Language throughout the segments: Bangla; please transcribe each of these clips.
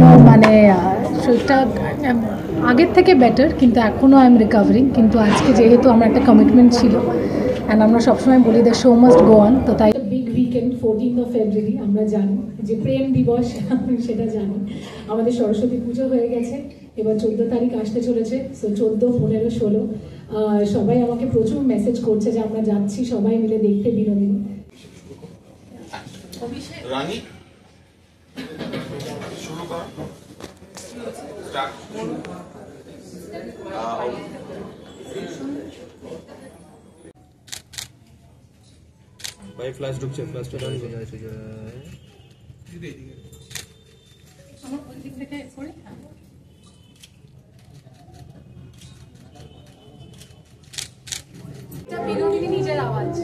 এখনও মানে শরীরটা আগের থেকে বেটার, কিন্তু এখনও আই এম রিকভারিং। কিন্তু আজকে যেহেতু আমার একটা কমিটমেন্ট ছিল অ্যান্ড আমরা সবসময় বলি the show must go on, তো তাই বিগ উইকেন্ড 14 ফেব্রুয়ারি আমরা জানি যে প্রেম দিবস, সেটা জানি। আমাদের সরস্বতী পুজো হয়ে গেছে, এবার 14 তারিখ আসতে চলেছে। সো 14, 15, 16 সবাই আমাকে প্রচুর মেসেজ করছে যে আমরা যাচ্ছি সবাই মিলে দেখতে বিনোদিনী। রানী শুরু কর, স্টার্ট। ভাই ফ্ল্যাশ ঢুকছে, ফ্ল্যাশটা ডান করে আছে যে আমার ওই দিক থেকে করে এটা বিনোদিনী নিজের আওয়াজ।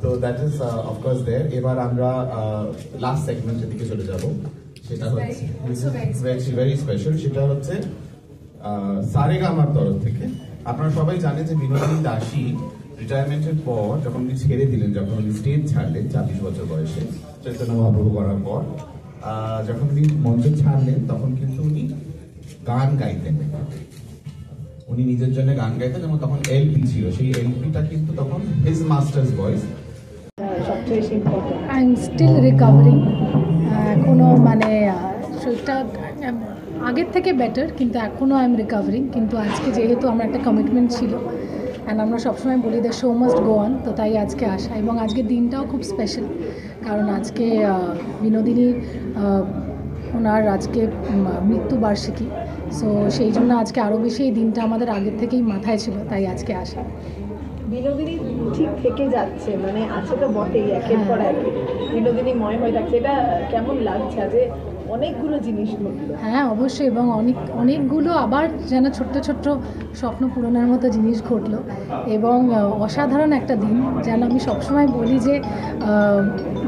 So that is of course there. এবার আমরা লাস্ট সেগমেন্টের দিকে চলে যাব, সেটা হচ্ছে ভেরি স্পেশাল। সেটা হচ্ছে সারেগামার তরফ থেকে। আপনারা সবাই জানেন যে বিনোদিনী দাসী রিটায়ারমেন্টের পর যখন উনি ছেড়ে দিলেন, যখন উনি স্টেজ ছাড়লেন 24 বছর বয়সে চৈতন্য মহাপ্রভু করার পর, যখন উনি মঞ্চ ছাড়লেন তখন কিন্তু উনি গান গাইতেন। উনি নিজের জন্য গান গাইতেন এবং তখন এলপি ছিল, সেই এলপিটা কিন্তু তখন his master's voice. I am still recovering, এখনও মানে শরীরটা আগের থেকে বেটার, কিন্তু এখনও আই এম রিকভারিং। কিন্তু আজকে যেহেতু আমার একটা কমিটমেন্ট ছিল অ্যান্ড আমরা সবসময় বলি the show must go on, তো তাই আজকে আসা। এবং আজকের দিনটাও খুব স্পেশাল, কারণ আজকে বিনোদিনী ওনার আজকে মৃত্যুবার্ষিকী। সো সেই জন্য আজকে আরও বেশি এই দিনটা আমাদের আগের থেকেই মাথায় ছিল, তাই আজকে আসা। বিনোদিনী ঠিক থেকে যাচ্ছে, মানে আছে তো বটেই, একের পর এক বিনোদিনীময় হয়ে থাকছে। এটা কেমন লাগছে যে অনেকগুলো জিনিস ঘটলো? হ্যাঁ অবশ্যই, এবং অনেকগুলো আবার যেন ছোট্ট ছোট্ট স্বপ্ন পূরণের মতো জিনিস ঘটলো। এবং অসাধারণ একটা দিন, যেন আমি সবসময় বলি যে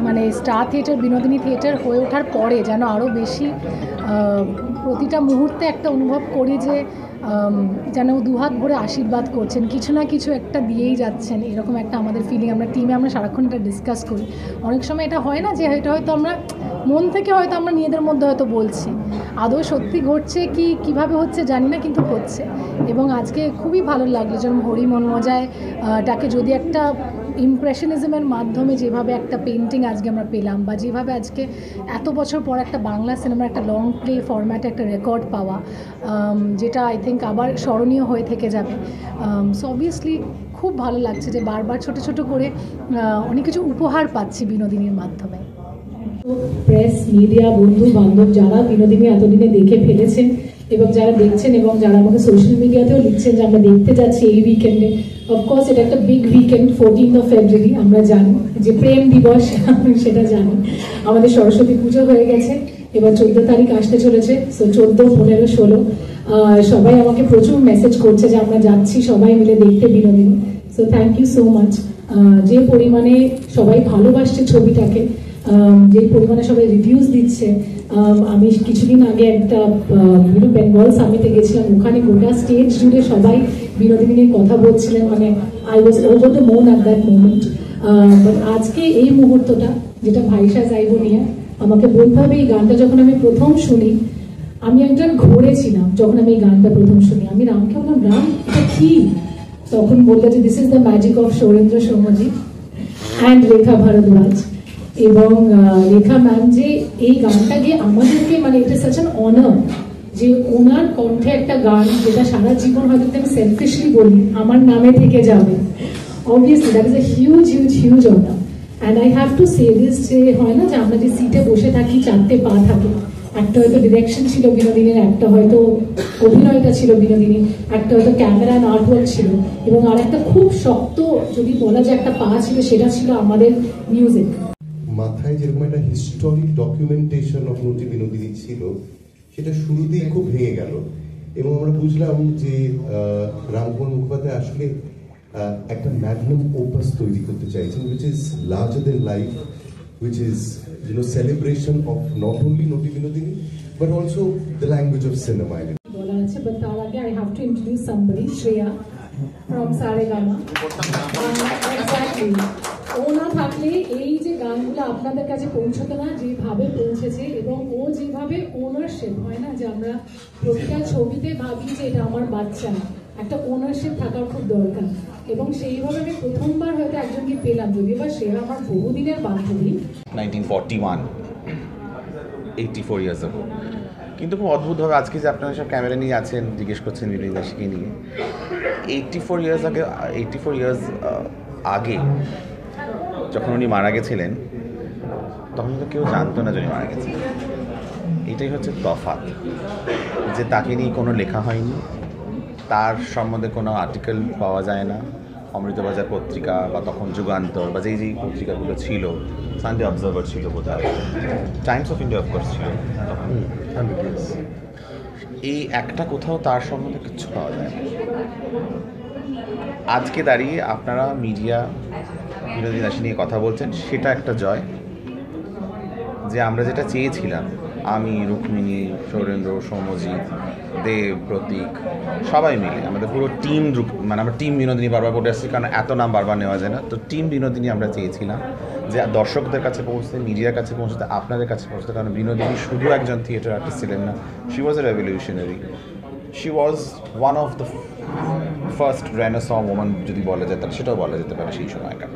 মানে স্টার থিয়েটার, বিনোদিনী থিয়েটার হয়ে ওঠার পরে যেন আরও বেশি প্রতিটা মুহূর্তে একটা অনুভব করি যে যেন দুহাত ভরে আশীর্বাদ করছেন, কিছু না কিছু একটা দিয়েই যাচ্ছেন, এরকম একটা আমাদের ফিলিং। আমরা টিমে আমরা সারাক্ষণ এটা ডিসকাস করি। অনেক সময় এটা হয় না যে এটা হয়তো আমরা মন থেকে হয়তো আমরা নিজেদের মধ্যে হয়তো বলছি, আদৌ সত্যি ঘটছে কি কীভাবে হচ্ছে জানি না, কিন্তু হচ্ছে। এবং আজকে খুবই ভালো লাগলো যেমন হরি মন মজায় তাকে যদি একটা ইমপ্রেশনিজমের মাধ্যমে যেভাবে একটা পেন্টিং আজকে আমরা পেলাম, বা যেভাবে আজকে এত বছর পর একটা বাংলা সিনেমার একটা লং প্লে ফরম্যাটে একটা রেকর্ড পাওয়া, যেটা আই থিঙ্ক আবার স্মরণীয় হয়ে থেকে যাবে। সো অবভিয়াসলি খুব ভালো লাগছে যে বারবার ছোট ছোট করে অনেক কিছু উপহার পাচ্ছি বিনোদিনীর মাধ্যমে। প্রেস, মিডিয়া, বন্ধু বান্ধব যারা বিনোদিনী এতদিনে দেখে ফেলেছেন এবং যারা দেখছেন এবং যারা আমাকে সোশ্যাল মিডিয়াতেও লিখছেন যে আমরা দেখতে যাচ্ছি এই উইকেন্ডে, অফকোর্স এটা একটা বিগ উইকেন্ড 14 ফেব্রুয়ারি আমরা জানি যে প্রেম দিবস, সেটা জানি। আমাদের সরস্বতী পুজো হয়ে গেছে, এবার 14 তারিখ আসতে চলেছে। সো 14, 15, 16 সবাই আমাকে প্রচুর মেসেজ করছে যে আমরা যাচ্ছি সবাই মিলে দেখতে Binodini. So thank you so much. যে পরিমাণে সবাই ভালোবাসছে ছবিটাকে, যে পরিমাণে সবাই রিভিউজ দিচ্ছে। আমি কিছুদিন আগে একটা বেঙ্গল সামিটে গেছিলাম, ওখানে গোটা স্টেজ জুড়ে সবাই বিনোদিনী নিয়ে কথা বলছিলেন, মানে I was over the moon at that moment. But আজকে এই মুহূর্তটা যেটা ভাইসা যাইব নিয়ে আমাকে বলতে হবে, এই গানটা যখন আমি প্রথম শুনি, আমি একজন ঘোরে ছিলাম যখন আমি এই গানটা প্রথম শুনি। আমি রামকে বললাম, রাম এটা কি? তখন বললো যে this is the magic of Saurendra Soumyaji and Rekha Bhardwaj. এবং রেখা ম্যাম যে এই গানটা গিয়ে আমাদেরকে, মানে এটা সাচ অ্যান অনার যে ওনার কণ্ঠে একটা গান যেটা সারা জীবন হয়তো আমি সেলফিশলি বলি আমার নামে থেকে যাবে। Obviously that is a huge huge huge honour. And I have to say this, যে হয় না যে আমরা যে সিটে বসে থাকি 4টে পা থাকে, একটা হয়তো ডিরেকশন ছিল বিনোদিনীর, একটা হয়তো অভিনয়টা ছিল বিনোদিনীর, একটা হয়তো ক্যামেরা অ্যান্ড আর্টওয়ার্ক ছিল, এবং আর একটা খুব শক্ত যদি বলা যায় একটা পা ছিল, সেটা ছিল আমাদের মিউজিক। মাথায় যেরকম একটা হিস্টোরিক ডকুমেন্টেশন অফ নটি বিনোদিনী ছিল, সেটা শুরুতেই খুব ভেঙে গেল। এবং আমরা বুঝলাম যে রামকুমার মুখোপাধ্যায় আসলে একটা ম্যাগনাম ওপাস তৈরি করতে চাইছেন, which is larger than life, which is celebration of not only Noti Vinodini but also the language of cinema. বলা আছে, but তার আগে I have to introduce somebody, Shreya from Saregama. Exactly. ও না থাকলে এই যে গানগুলো আপনাদের কাছে পৌঁছতো না যেভাবে পৌঁছেছে, এবং ও যেভাবে ওনারশিপ হয় না, যে আমরা প্রতিটা ছবিতে ভাবি যে এটা আমার বাচ্চা, একটা ওনারশিপ থাকার খুব দরকার, এবং সেইভাবে আমি প্রথমবার হয়তো একজনকে পেলাম, যদিও বা সে আমার বহুদিনের বান্ধবী। 1941, 84 years ago. কিন্তু খুব অদ্ভুতভাবে আজকে যে আপনারা সব ক্যামেরা নিয়ে আছেন, জিজ্ঞেস করছেন বিনোদিনী দাসকে নিয়ে, 84 years আগে যখন উনি মারা গেছিলেন, তখন তো কেউ জানতো না যে উনি মারা গেছেন। এটাই হচ্ছে তফাৎ, যে তাকে নিয়ে কোনো লেখা হয়নি, তার সম্বন্ধে কোনো আর্টিকেল পাওয়া যায় না। অমৃতবাজার পত্রিকা বা তখন যুগান্তর বা যেই পত্রিকাগুলো ছিল, সানডে অবজারভার ছিল বোধহয়, টাইমস অফ ইন্ডিয়া অফকোর্স ছিল তখন, এই একটা কোথাও তার সম্বন্ধে কিচ্ছু পাওয়া যায় না। আজকে দাঁড়িয়ে আপনারা মিডিয়া বিনোদিনী দাসী নিয়ে কথা বলছেন, সেটা একটা জয়, যে আমরা যেটা চেয়েছিলাম, আমি, রুক্মিণী, সৌরেন্দ্র, সৌম্যজিৎ, দেব, প্রতীক, সবাই মিলে আমাদের পুরো টিম, মানে আমরা টিম বিনোদিনী বারবার করে আসছি, কারণ এত নাম বারবার নেওয়া যায় না। তো টিম বিনোদিনী আমরা চেয়েছিলাম যে দর্শকদের কাছে পৌঁছতে, মিডিয়ার কাছে পৌঁছতে, আপনাদের কাছে পৌঁছতে, কারণ বিনোদিনী শুধু একজন থিয়েটার আর্টিস্ট ছিলেন না, she was A revolutionary, she was one of the first renaissance woman যদি বলা যায়, তাহলে সেটাও বলা যেতে পারে সেই সময়কার।